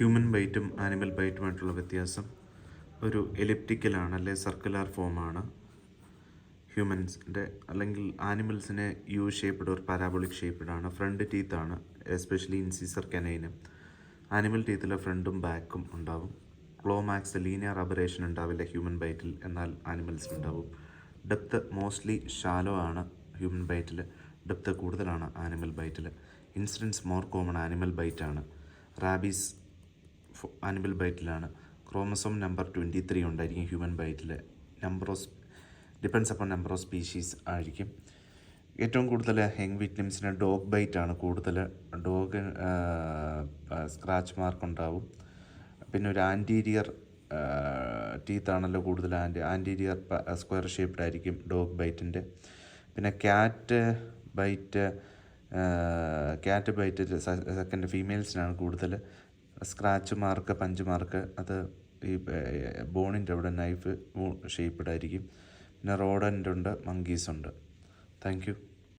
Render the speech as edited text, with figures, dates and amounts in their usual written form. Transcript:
Human ബൈറ്റും animal ബൈറ്റുമായിട്ടുള്ള വ്യത്യാസം ഒരു എലിപ്റ്റിക്കലാണ് അല്ലെ സർക്കുലർ ഫോമാണ് ഹ്യൂമൻസിൻ്റെ. അല്ലെങ്കിൽ ആനിമൽസിനെ യു ഷേപ്പ്ഡ് ഒരു പാരാബോളിക് ഷേപ്പ്ഡാണ്. ഫ്രണ്ട് ടീത്താണ്, എസ്പെഷ്യലി ഇൻസിസർ കനൈന്. ആനിമൽ ടീത്തിൽ ഫ്രണ്ടും ബാക്കും ഉണ്ടാവും. ക്ലോമാക്സ് ലീനിയർ അബറേഷൻ ഉണ്ടാവില്ല ഹ്യൂമൻ ബൈറ്റിൽ, എന്നാൽ ആനിമൽസിനുണ്ടാവും. ഡെപ്ത് മോസ്റ്റ്ലി ഷാലോ ആണ് ഹ്യൂമൻ ബൈറ്റിൽ, ഡെപ്ത് കൂടുതലാണ് ആനിമൽ ബൈറ്റിൽ. ഇൻസിഡൻസ് മോർ കോമൺ ആനിമൽ ബൈറ്റാണ്. റാബീസ് ആനിമൽ ബൈറ്റിലാണ്. ക്രോമസോം നമ്പർ 23 ഉണ്ടായിരിക്കും ഹ്യൂമൻ ബൈറ്റിൽ. Depends upon number of species ആയിരിക്കും. ഏറ്റവും കൂടുതൽ യങ് വിക്ടിംസിന് ഡോഗ് ബൈറ്റാണ് കൂടുതൽ. ഡോഗ് സ്ക്രാച്ച് മാർക്ക് ഉണ്ടാവും. പിന്നെ ഒരു ആൻറ്റീരിയർ ടീത്താണല്ലോ കൂടുതൽ. ആൻറ്റീരിയർ സ്ക്വയർ ഷേപ്ഡ് ആയിരിക്കും ഡോഗ് ബൈറ്റിൻ്റെ. പിന്നെ ക്യാറ്റ് ബൈറ്റ് സെക്കൻഡ് ഫീമെയിൽസിനാണ് കൂടുതൽ. സ്ക്രാച്ച് മാർക്ക്, പഞ്ച് മാർക്ക്, അത് ഈ ബോണിൻ്റെ അവിടെ നൈഫ് ഷേപ്പ്ഡ് ആയിരിക്കും. പിന്നെ റോഡൻ്റ് ഉണ്ട്, മങ്കീസ് ഉണ്ട്. Thank you.